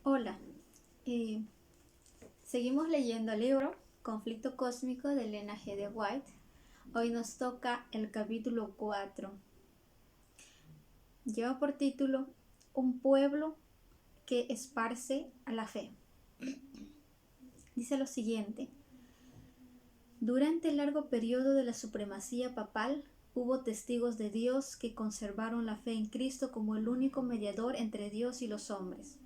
Hola, eh, seguimos leyendo el libro Conflicto Cósmico de Elena G. de White. Hoy nos toca el capítulo 4. Lleva por título Un pueblo que esparce a la fe. Dice lo siguiente: durante el largo periodo de la supremacía papal, hubo testigos de Dios que conservaron la fe en Cristo como el único mediador entre Dios y los hombres.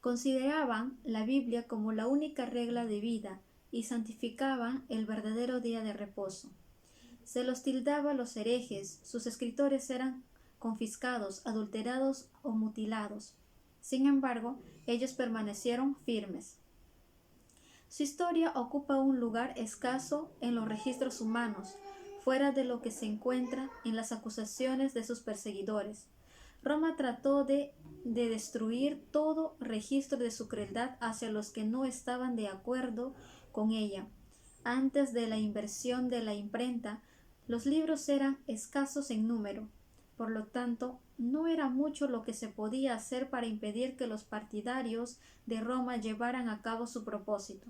Consideraban la Biblia como la única regla de vida y santificaban el verdadero día de reposo. Se los tildaba los herejes, sus escritores eran confiscados, adulterados o mutilados. Sin embargo, ellos permanecieron firmes. Su historia ocupa un lugar escaso en los registros humanos, fuera de lo que se encuentra en las acusaciones de sus perseguidores. Roma trató de destruir todo registro de su crueldad hacia los que no estaban de acuerdo con ella. Antes de la invención de la imprenta, los libros eran escasos en número. Por lo tanto, no era mucho lo que se podía hacer para impedir que los partidarios de Roma llevaran a cabo su propósito.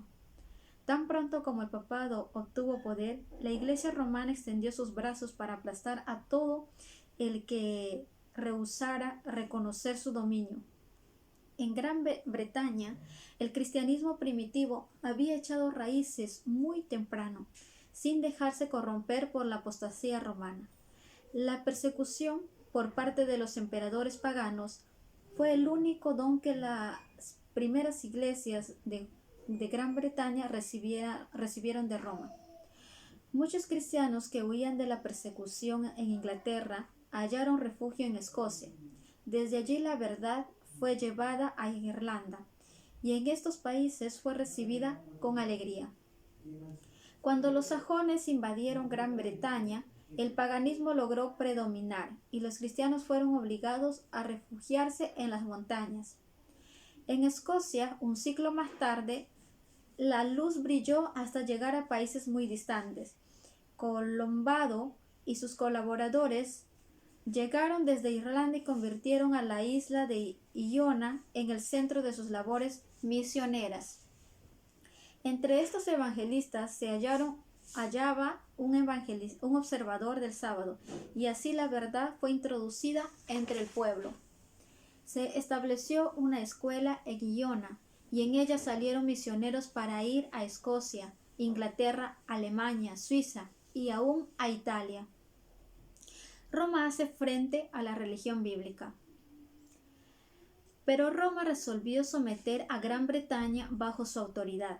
Tan pronto como el papado obtuvo poder, la Iglesia romana extendió sus brazos para aplastar a todo el que rehusara reconocer su dominio. En Gran Bretaña, el cristianismo primitivo había echado raíces muy temprano, sin dejarse corromper por la apostasía romana. La persecución por parte de los emperadores paganos fue el único don que las primeras iglesias de Gran Bretaña recibieron de Roma. Muchos cristianos que huían de la persecución en Inglaterra hallaron refugio en Escocia. Desde allí la verdad fue llevada a Irlanda y en estos países fue recibida con alegría. Cuando los sajones invadieron Gran Bretaña, el paganismo logró predominar y los cristianos fueron obligados a refugiarse en las montañas. En Escocia, un siglo más tarde, la luz brilló hasta llegar a países muy distantes. Colombo y sus colaboradores llegaron desde Irlanda y convirtieron a la isla de Iona en el centro de sus labores misioneras. Entre estos evangelistas se hallaba un observador del sábado, y así la verdad fue introducida entre el pueblo. Se estableció una escuela en Iona, y en ella salieron misioneros para ir a Escocia, Inglaterra, Alemania, Suiza y aún a Italia. Roma hace frente a la religión bíblica. Pero Roma resolvió someter a Gran Bretaña bajo su autoridad.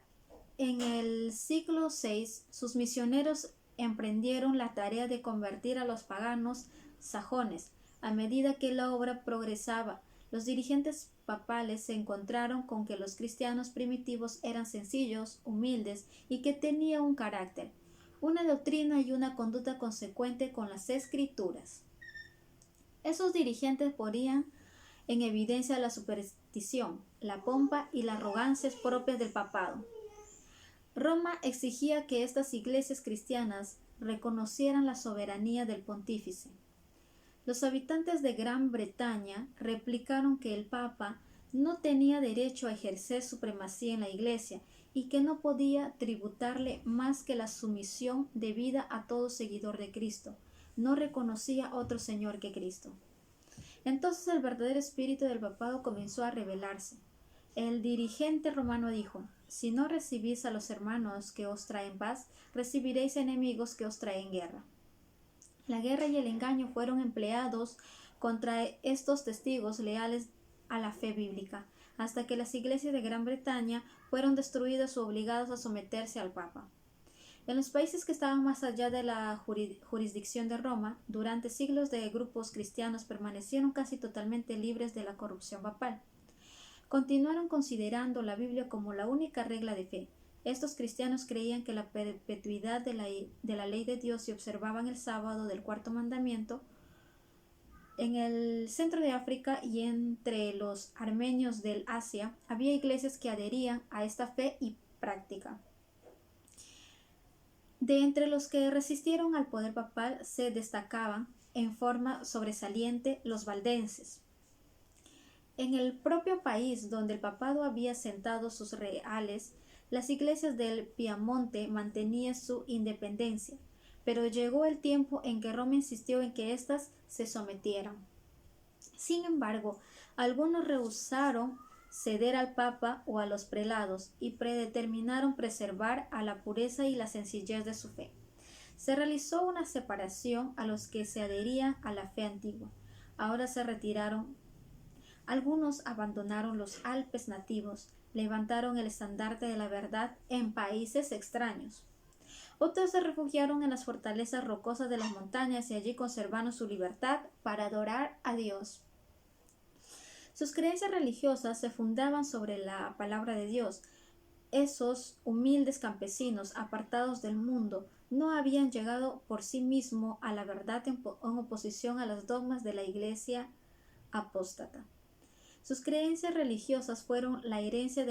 En el siglo VI, sus misioneros emprendieron la tarea de convertir a los paganos sajones. A medida que la obra progresaba, los dirigentes papales se encontraron con que los cristianos primitivos eran sencillos, humildes y que tenían un carácter, una doctrina y una conducta consecuente con las Escrituras. Esos dirigentes ponían en evidencia la superstición, la pompa y la arrogancia propias del papado. Roma exigía que estas iglesias cristianas reconocieran la soberanía del pontífice. Los habitantes de Gran Bretaña replicaron que el Papa no tenía derecho a ejercer supremacía en la Iglesia y que no podía tributarle más que la sumisión debida a todo seguidor de Cristo. No reconocía otro Señor que Cristo. Entonces el verdadero espíritu del papado comenzó a revelarse. El dirigente romano dijo: si no recibís a los hermanos que os traen paz, recibiréis enemigos que os traen guerra. La guerra y el engaño fueron empleados contra estos testigos leales a la fe bíblica, hasta que las iglesias de Gran Bretaña fueron destruidas o obligadas a someterse al Papa. En los países que estaban más allá de la jurisdicción de Roma, durante siglos de grupos cristianos permanecieron casi totalmente libres de la corrupción papal. Continuaron considerando la Biblia como la única regla de fe. Estos cristianos creían que la perpetuidad de la ley de Dios y observaban el sábado del cuarto mandamiento. En el centro de África y entre los armenios del Asia había iglesias que adherían a esta fe y práctica. De entre los que resistieron al poder papal se destacaban en forma sobresaliente los valdenses. En el propio país donde el papado había sentado sus reales, las iglesias del Piamonte mantenían su independencia, pero llegó el tiempo en que Roma insistió en que éstas se sometieran. Sin embargo, algunos rehusaron ceder al Papa o a los prelados y predeterminaron preservar a la pureza y la sencillez de su fe. Se realizó una separación a los que se adherían a la fe antigua. Ahora se retiraron. Algunos abandonaron los Alpes nativos, levantaron el estandarte de la verdad en países extraños. Otros se refugiaron en las fortalezas rocosas de las montañas y allí conservaron su libertad para adorar a Dios. Sus creencias religiosas se fundaban sobre la palabra de Dios. Esos humildes campesinos, apartados del mundo, no habían llegado por sí mismos a la verdad en oposición a los dogmas de la Iglesia apóstata. Sus creencias religiosas fueron la herencia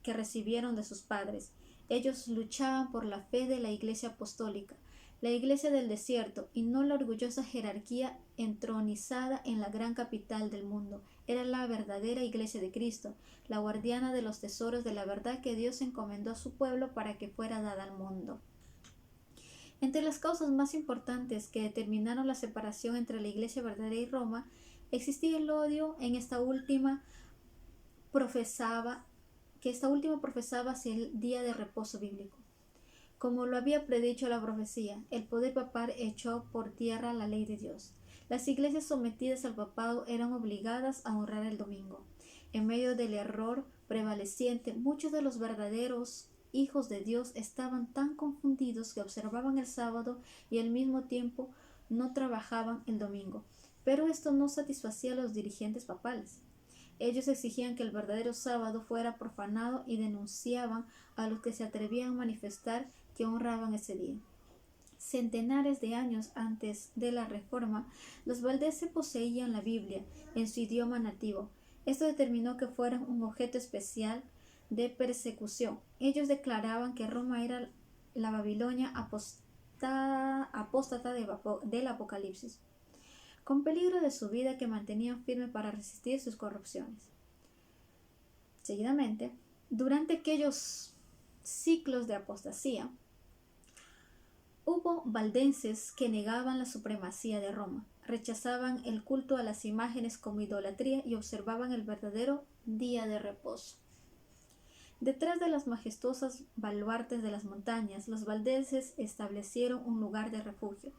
que recibieron de sus padres. Ellos luchaban por la fe de la Iglesia apostólica, la Iglesia del desierto, y no la orgullosa jerarquía entronizada en la gran capital del mundo. Era la verdadera Iglesia de Cristo, la guardiana de los tesoros de la verdad que Dios encomendó a su pueblo para que fuera dada al mundo. Entre las causas más importantes que determinaron la separación entre la Iglesia verdadera y Roma, existía el odio que esta última profesaba hacia el día de reposo bíblico. Como lo había predicho la profecía, el poder papal echó por tierra la ley de Dios. Las iglesias sometidas al papado eran obligadas a honrar el domingo. En medio del error prevaleciente, muchos de los verdaderos hijos de Dios estaban tan confundidos que observaban el sábado y al mismo tiempo no trabajaban el domingo. Pero esto no satisfacía a los dirigentes papales. Ellos exigían que el verdadero sábado fuera profanado y denunciaban a los que se atrevían a manifestar que honraban ese día. Centenares de años antes de la Reforma, los valdeses poseían la Biblia en su idioma nativo. Esto determinó que fueran un objeto especial de persecución. Ellos declaraban que Roma era la Babilonia apóstata del Apocalipsis, con peligro de su vida que mantenían firme para resistir sus corrupciones. Seguidamente, durante aquellos ciclos de apostasía, hubo valdenses que negaban la supremacía de Roma, rechazaban el culto a las imágenes como idolatría y observaban el verdadero día de reposo. Detrás de las majestuosas baluartes de las montañas, los valdenses establecieron un lugar de refugio.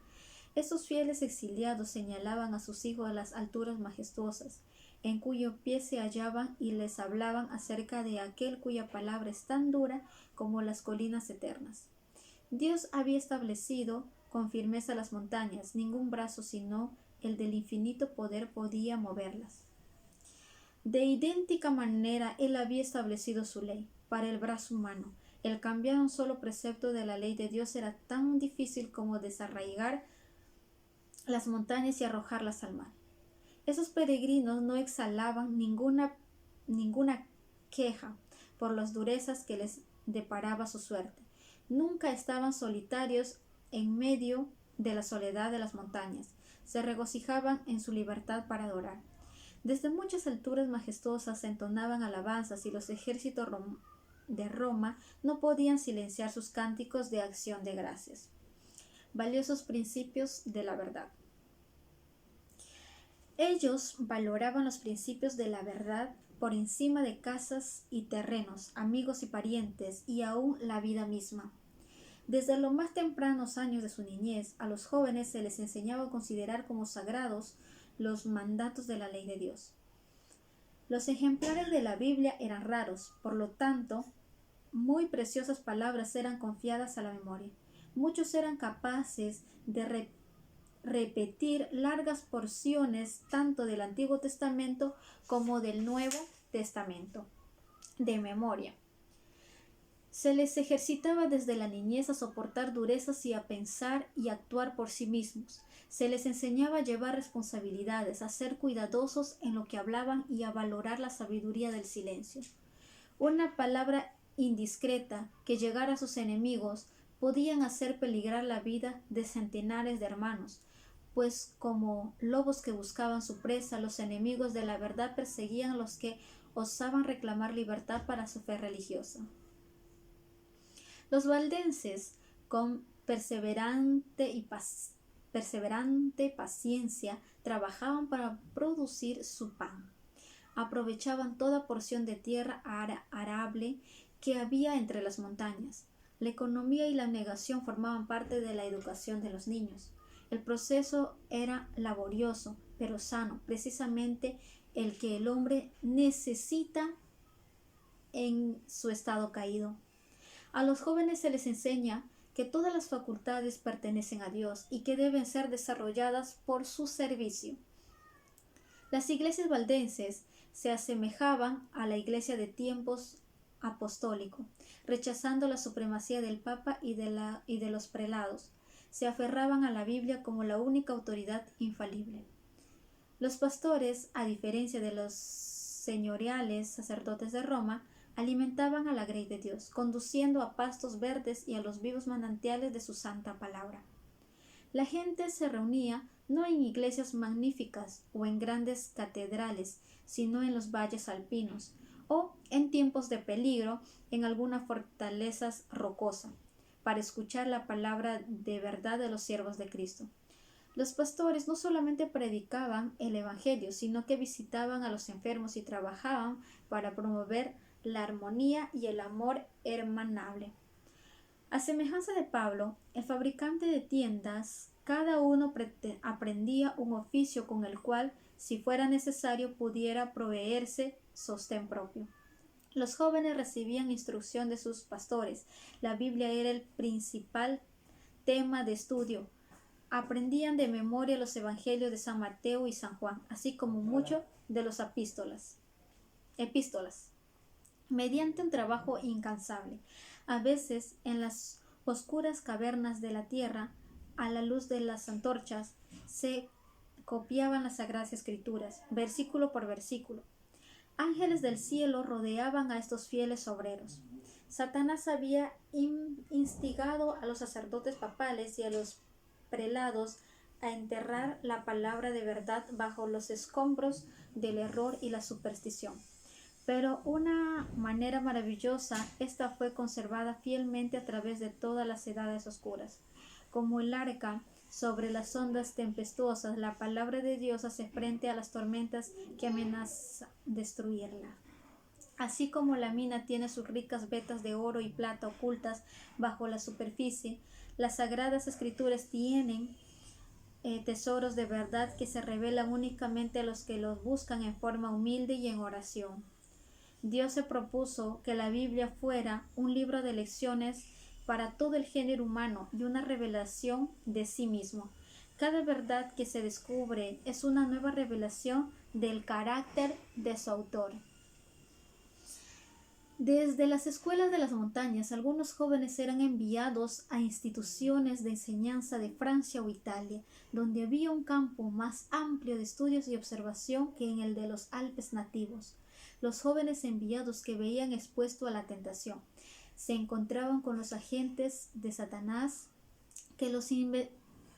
Esos fieles exiliados señalaban a sus hijos a las alturas majestuosas, en cuyo pie se hallaban y les hablaban acerca de aquel cuya palabra es tan dura como las colinas eternas. Dios había establecido con firmeza las montañas, ningún brazo sino el del infinito poder podía moverlas. De idéntica manera Él había establecido su ley para el brazo humano. El cambiar un solo precepto de la ley de Dios era tan difícil como desarraigar las montañas y arrojarlas al mar. Esos peregrinos no exhalaban ninguna queja por las durezas que les deparaba su suerte. Nunca estaban solitarios en medio de la soledad de las montañas. Se regocijaban en su libertad para adorar. Desde muchas alturas majestuosas se entonaban alabanzas y los ejércitos de Roma no podían silenciar sus cánticos de acción de gracias. Valiosos principios de la verdad. Ellos valoraban los principios de la verdad por encima de casas y terrenos, amigos y parientes, y aún la vida misma. Desde los más tempranos años de su niñez, a los jóvenes se les enseñaba a considerar como sagrados los mandatos de la ley de Dios. Los ejemplares de la Biblia eran raros, por lo tanto, muy preciosas palabras eran confiadas a la memoria. Muchos eran capaces de repetir largas porciones tanto del Antiguo Testamento como del Nuevo Testamento de memoria. Se les ejercitaba desde la niñez a soportar durezas y a pensar y actuar por sí mismos. Se les enseñaba a llevar responsabilidades, a ser cuidadosos en lo que hablaban y a valorar la sabiduría del silencio. Una palabra indiscreta que llegara a sus enemigos podían hacer peligrar la vida de centenares de hermanos. pues como lobos que buscaban su presa, los enemigos de la verdad perseguían a los que osaban reclamar libertad para su fe religiosa. Los valdenses, con perseverante paciencia, trabajaban para producir su pan. Aprovechaban toda porción de tierra arable que había entre las montañas. La economía y la abnegación formaban parte de la educación de los niños. El proceso era laborioso, pero sano, precisamente el que el hombre necesita en su estado caído. A los jóvenes se les enseña que todas las facultades pertenecen a Dios y que deben ser desarrolladas por su servicio. Las iglesias valdenses se asemejaban a la iglesia de tiempos apostólicos, rechazando la supremacía del Papa y de los prelados. Se aferraban a la Biblia como la única autoridad infalible. Los pastores, a diferencia de los señoriales sacerdotes de Roma, alimentaban a la grey de Dios, conduciendo a pastos verdes y a los vivos manantiales de su santa palabra. La gente se reunía no en iglesias magníficas o en grandes catedrales, sino en los valles alpinos, o, en tiempos de peligro, en alguna fortaleza rocosa, para escuchar la palabra de verdad de los siervos de Cristo. Los pastores no solamente predicaban el Evangelio, sino que visitaban a los enfermos y trabajaban para promover la armonía y el amor hermanable. A semejanza de Pablo, el fabricante de tiendas, cada uno aprendía un oficio con el cual, si fuera necesario, pudiera proveerse sostén propio. Los jóvenes recibían instrucción de sus pastores. La Biblia era el principal tema de estudio. Aprendían de memoria los evangelios de San Mateo y San Juan, así como mucho de los epístolas, mediante un trabajo incansable. A veces, en las oscuras cavernas de la tierra, a la luz de las antorchas, se copiaban las Sagradas Escrituras, versículo por versículo. Ángeles del cielo rodeaban a estos fieles obreros. Satanás había instigado a los sacerdotes papales y a los prelados a enterrar la palabra de verdad bajo los escombros del error y la superstición. Pero una manera maravillosa, esta fue conservada fielmente a través de todas las edades oscuras. Como el arca sobre las ondas tempestuosas, la palabra de Dios hace frente a las tormentas que amenazan destruirla. Así como la mina tiene sus ricas vetas de oro y plata ocultas bajo la superficie, las Sagradas Escrituras tienen tesoros de verdad que se revelan únicamente a los que los buscan en forma humilde y en oración. Dios se propuso que la Biblia fuera un libro de lecciones para todo el género humano y una revelación de sí mismo. Cada verdad que se descubre es una nueva revelación del carácter de su autor. Desde las escuelas de las montañas, algunos jóvenes eran enviados a instituciones de enseñanza de Francia o Italia, donde había un campo más amplio de estudios y observación que en el de los Alpes nativos. Los jóvenes enviados que veían expuesto a la tentación se encontraban con los agentes de Satanás que los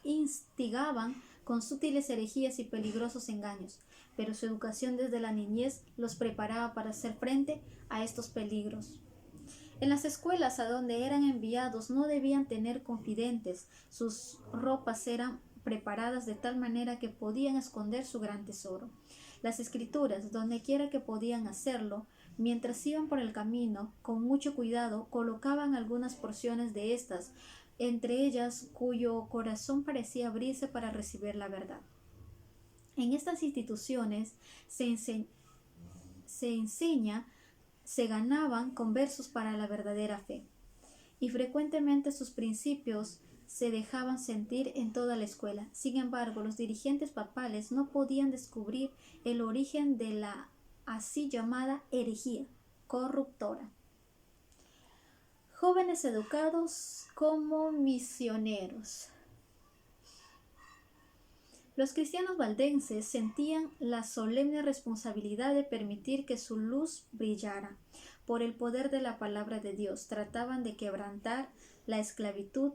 instigaban con sutiles herejías y peligrosos engaños, pero su educación desde la niñez los preparaba para hacer frente a estos peligros. En las escuelas a donde eran enviados no debían tener confidentes, sus ropas eran preparadas de tal manera que podían esconder su gran tesoro. Las escrituras, donde quiera que podían hacerlo, mientras iban por el camino, con mucho cuidado, colocaban algunas porciones de estas, entre ellas cuyo corazón parecía abrirse para recibir la verdad. En estas instituciones se ganaban conversos para la verdadera fe, y frecuentemente sus principios se dejaban sentir en toda la escuela. Sin embargo, los dirigentes papales no podían descubrir el origen de la así llamada herejía corruptora. Jóvenes educados como misioneros. Los cristianos valdenses sentían la solemne responsabilidad de permitir que su luz brillara. Por el poder de la palabra de Dios, trataban de quebrantar la esclavitud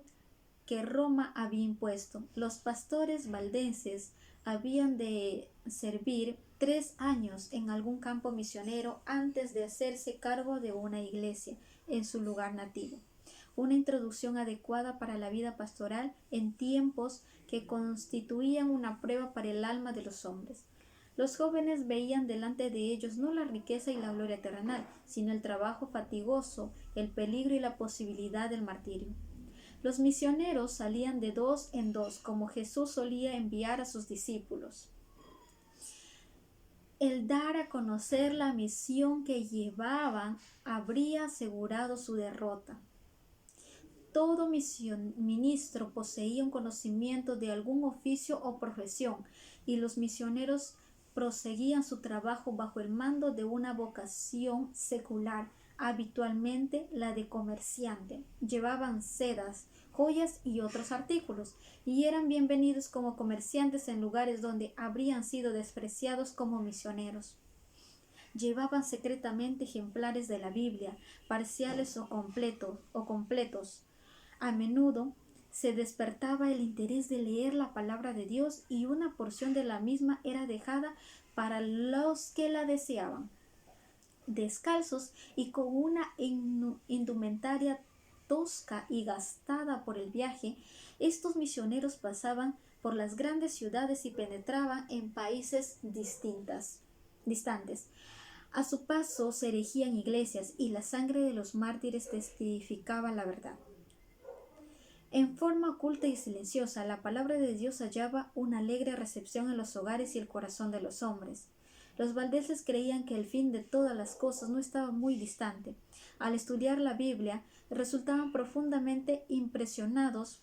que Roma había impuesto. Los pastores valdenses habían de servir 3 años en algún campo misionero antes de hacerse cargo de una iglesia en su lugar nativo. Una introducción adecuada para la vida pastoral en tiempos que constituían una prueba para el alma de los hombres. Los jóvenes veían delante de ellos no la riqueza y la gloria terrenal, sino el trabajo fatigoso, el peligro y la posibilidad del martirio. Los misioneros salían de 2 en 2, como Jesús solía enviar a sus discípulos. El dar a conocer la misión que llevaban habría asegurado su derrota. Todo ministro poseía un conocimiento de algún oficio o profesión, y los misioneros proseguían su trabajo bajo el mando de una vocación secular, habitualmente la de comerciante. Llevaban sedas, joyas y otros artículos, y eran bienvenidos como comerciantes en lugares donde habrían sido despreciados como misioneros. Llevaban secretamente ejemplares de la Biblia, parciales o completos. A menudo se despertaba el interés de leer la palabra de Dios y una porción de la misma era dejada para los que la deseaban. Descalzos y con una indumentaria tosca y gastada por el viaje, estos misioneros pasaban por las grandes ciudades y penetraban en países distantes. A su paso se erigían iglesias y la sangre de los mártires testificaba la verdad. En forma oculta y silenciosa, la palabra de Dios hallaba una alegre recepción en los hogares y el corazón de los hombres. Los valdenses creían que el fin de todas las cosas no estaba muy distante. Al estudiar la Biblia, resultaban profundamente impresionados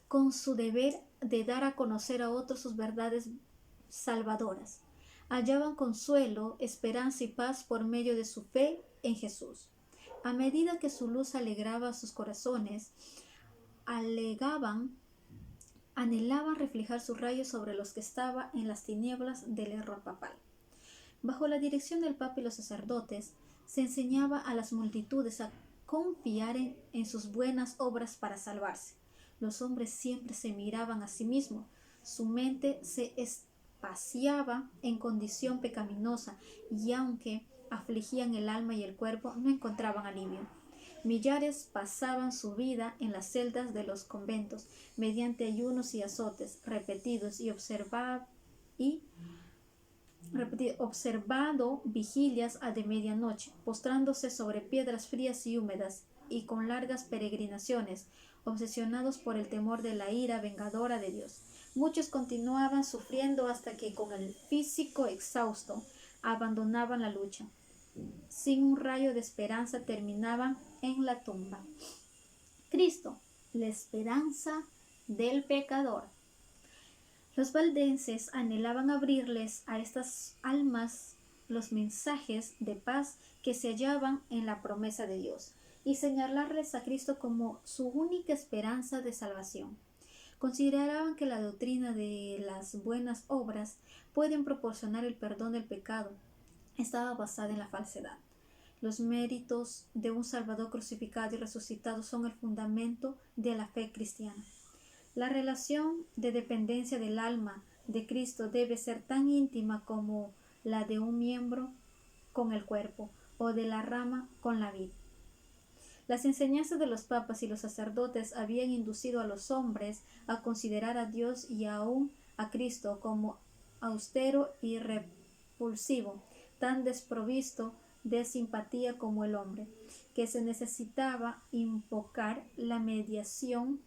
con su deber de dar a conocer a otros sus verdades salvadoras. Hallaban consuelo, esperanza y paz por medio de su fe en Jesús. A medida que su luz alegraba sus corazones, anhelaban reflejar sus rayos sobre los que estaban en las tinieblas del error papal. Bajo la dirección del Papa y los sacerdotes, se enseñaba a las multitudes a confiar en sus buenas obras para salvarse. Los hombres siempre se miraban a sí mismos, su mente se espaciaba en condición pecaminosa y aunque afligían el alma y el cuerpo, no encontraban alivio. Millares pasaban su vida en las celdas de los conventos, mediante ayunos y azotes repetidos y observado vigilias a de medianoche, postrándose sobre piedras frías y húmedas, y con largas peregrinaciones, obsesionados por el temor de la ira vengadora de Dios. Muchos continuaban sufriendo hasta que, con el físico exhausto, abandonaban la lucha. Sin un rayo de esperanza, terminaban en la tumba. Cristo, la esperanza del pecador. Los valdenses anhelaban abrirles a estas almas los mensajes de paz que se hallaban en la promesa de Dios y señalarles a Cristo como su única esperanza de salvación. Consideraban que la doctrina de las buenas obras pueden proporcionar el perdón del pecado. Estaba basada en la falsedad. Los méritos de un Salvador crucificado y resucitado son el fundamento de la fe cristiana. La relación de dependencia del alma de Cristo debe ser tan íntima como la de un miembro con el cuerpo o de la rama con la vid. Las enseñanzas de los papas y los sacerdotes habían inducido a los hombres a considerar a Dios y aún a Cristo como austero y repulsivo, tan desprovisto de simpatía como el hombre, que se necesitaba invocar la mediación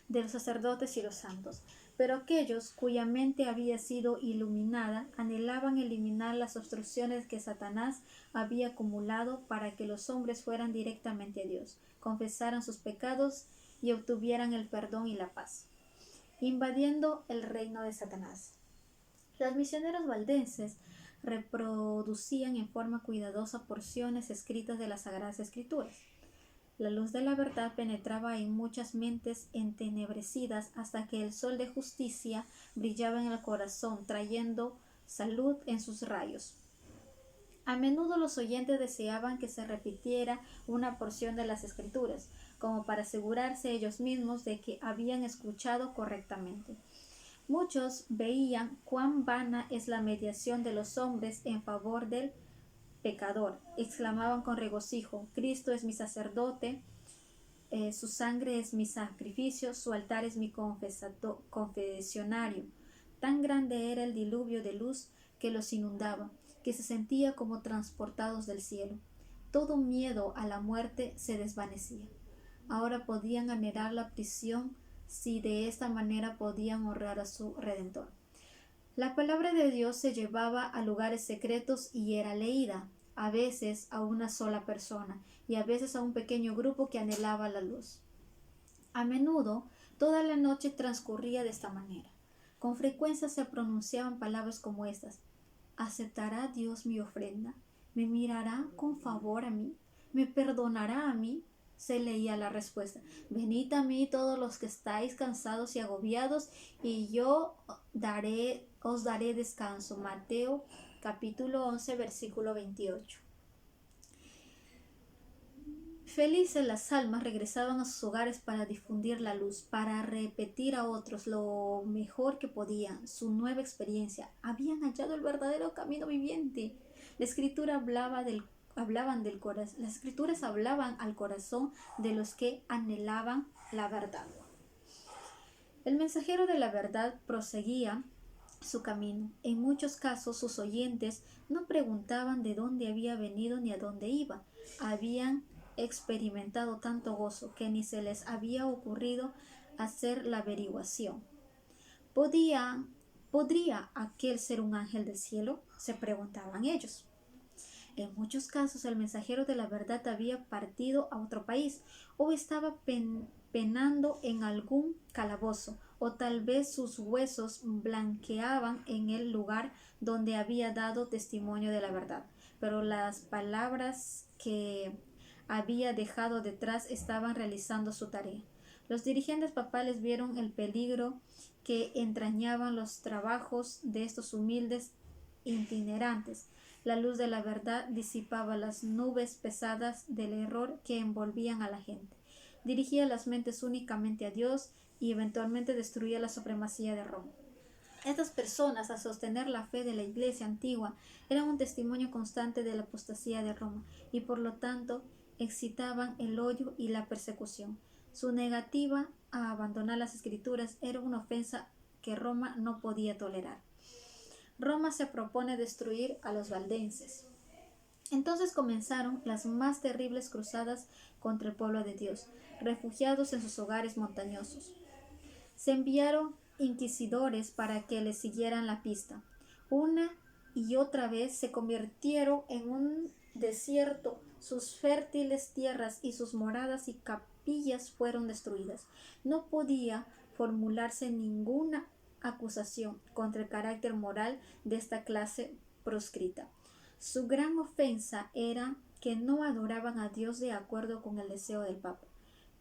de los sacerdotes y los santos. Pero aquellos cuya mente había sido iluminada anhelaban eliminar las obstrucciones que Satanás había acumulado para que los hombres fueran directamente a Dios, confesaran sus pecados y obtuvieran el perdón y la paz, invadiendo el reino de Satanás. Los misioneros valdenses reproducían en forma cuidadosa porciones escritas de las Sagradas Escrituras. La luz de la verdad penetraba en muchas mentes entenebrecidas hasta que el sol de justicia brillaba en el corazón, trayendo salud en sus rayos. A menudo los oyentes deseaban que se repitiera una porción de las Escrituras, como para asegurarse ellos mismos de que habían escuchado correctamente. Muchos veían cuán vana es la mediación de los hombres en favor del pecador. Exclamaban con regocijo: Cristo es mi sacerdote, su sangre es mi sacrificio, su altar es mi confesionario. Tan grande era el diluvio de luz que los inundaba, que se sentía como transportados del cielo. Todo miedo a la muerte se desvanecía. Ahora podían anhelar la prisión si de esta manera podían honrar a su Redentor. La palabra de Dios se llevaba a lugares secretos y era leída, a veces a una sola persona y a veces a un pequeño grupo que anhelaba la luz. A menudo, toda la noche transcurría de esta manera. Con frecuencia se pronunciaban palabras como estas: ¿aceptará Dios mi ofrenda? ¿Me mirará con favor a mí? ¿Me perdonará a mí? Se leía la respuesta: venid a mí todos los que estáis cansados y agobiados, y yo os daré descanso. Mateo capítulo 11, versículo 28. Felices, las almas regresaban a sus hogares para difundir la luz, para repetir a otros lo mejor que podían su nueva experiencia. Habían hallado el verdadero camino viviente. La escritura las escrituras hablaban al corazón de los que anhelaban la verdad. El mensajero de la verdad proseguía su camino. En muchos casos sus oyentes no preguntaban de dónde había venido ni a dónde iba. Habían experimentado tanto gozo que ni se les había ocurrido hacer la averiguación. ¿Podría aquel ser un ángel del cielo?, se preguntaban ellos. En muchos casos el mensajero de la verdad había partido a otro país o estaba penando en algún calabozo, o tal vez sus huesos blanqueaban en el lugar donde había dado testimonio de la verdad, pero las palabras que había dejado detrás estaban realizando su tarea. Los dirigentes papales vieron el peligro que entrañaban los trabajos de estos humildes itinerantes. La luz de la verdad disipaba las nubes pesadas del error que envolvían a la gente, dirigía las mentes únicamente a Dios y eventualmente destruía la supremacía de Roma. Estas personas, al sostener la fe de la Iglesia antigua, eran un testimonio constante de la apostasía de Roma y por lo tanto excitaban el odio y la persecución. Su negativa a abandonar las Escrituras era una ofensa que Roma no podía tolerar. Roma se propone destruir a los valdenses. Entonces comenzaron las más terribles cruzadas contra el pueblo de Dios, refugiados en sus hogares montañosos. Se enviaron inquisidores para que les siguieran la pista. Una y otra vez se convirtieron en un desierto, sus fértiles tierras y sus moradas y capillas fueron destruidas. No podía formularse ninguna acusación contra el carácter moral de esta clase proscrita. Su gran ofensa era que no adoraban a Dios de acuerdo con el deseo del Papa.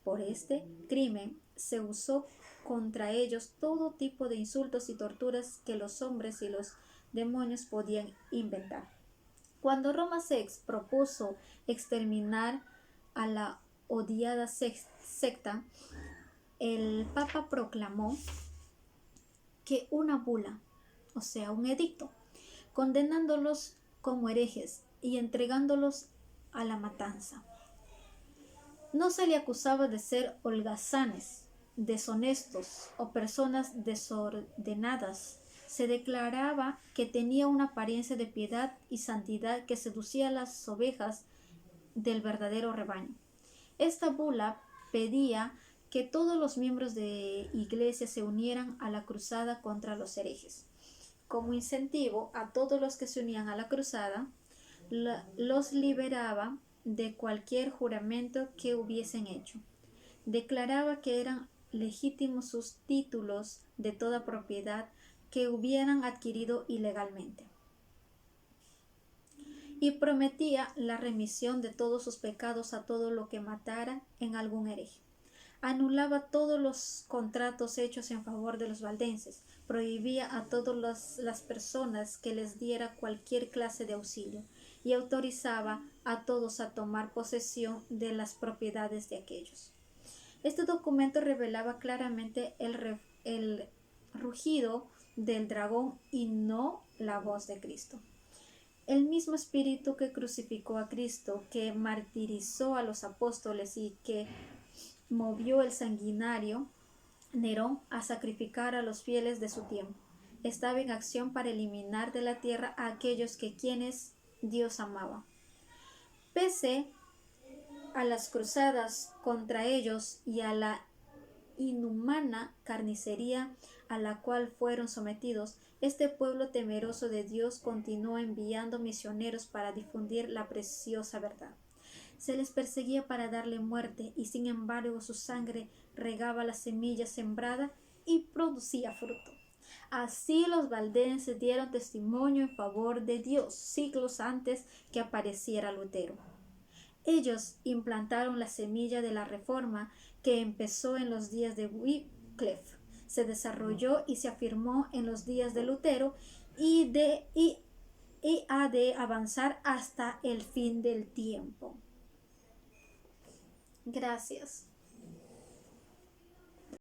Por este crimen se usó contra ellos todo tipo de insultos y torturas que los hombres y los demonios podían inventar. Cuando Roma se propuso exterminar a la odiada secta, el Papa proclamó que una bula, o sea, un edicto, condenándolos como herejes y entregándolos a la matanza. No se le acusaba de ser holgazanes, deshonestos o personas desordenadas. Se declaraba que tenía una apariencia de piedad y santidad que seducía a las ovejas del verdadero rebaño. Esta bula pedía que todos los miembros de iglesia se unieran a la cruzada contra los herejes. Como incentivo a todos los que se unían a la cruzada, los liberaba de cualquier juramento que hubiesen hecho. Declaraba que eran legítimos sus títulos de toda propiedad que hubieran adquirido ilegalmente. Y prometía la remisión de todos sus pecados a todo lo que matara en algún hereje. Anulaba todos los contratos hechos en favor de los valdenses, prohibía a todas las personas que les diera cualquier clase de auxilio y autorizaba a todos a tomar posesión de las propiedades de aquellos. Este documento revelaba claramente el rugido del dragón y no la voz de Cristo. El mismo espíritu que crucificó a Cristo, que martirizó a los apóstoles y que movió el sanguinario Nerón a sacrificar a los fieles de su tiempo, estaba en acción para eliminar de la tierra a aquellos quienes Dios amaba. Pese a las cruzadas contra ellos y a la inhumana carnicería a la cual fueron sometidos, este pueblo temeroso de Dios continuó enviando misioneros para difundir la preciosa verdad. Se les perseguía para darle muerte y sin embargo su sangre regaba la semilla sembrada y producía fruto. Así los valdenses dieron testimonio en favor de Dios siglos antes que apareciera Lutero. Ellos implantaron la semilla de la reforma que empezó en los días de Wycliffe, se desarrolló y se afirmó en los días de Lutero y ha de avanzar hasta el fin del tiempo. Gracias.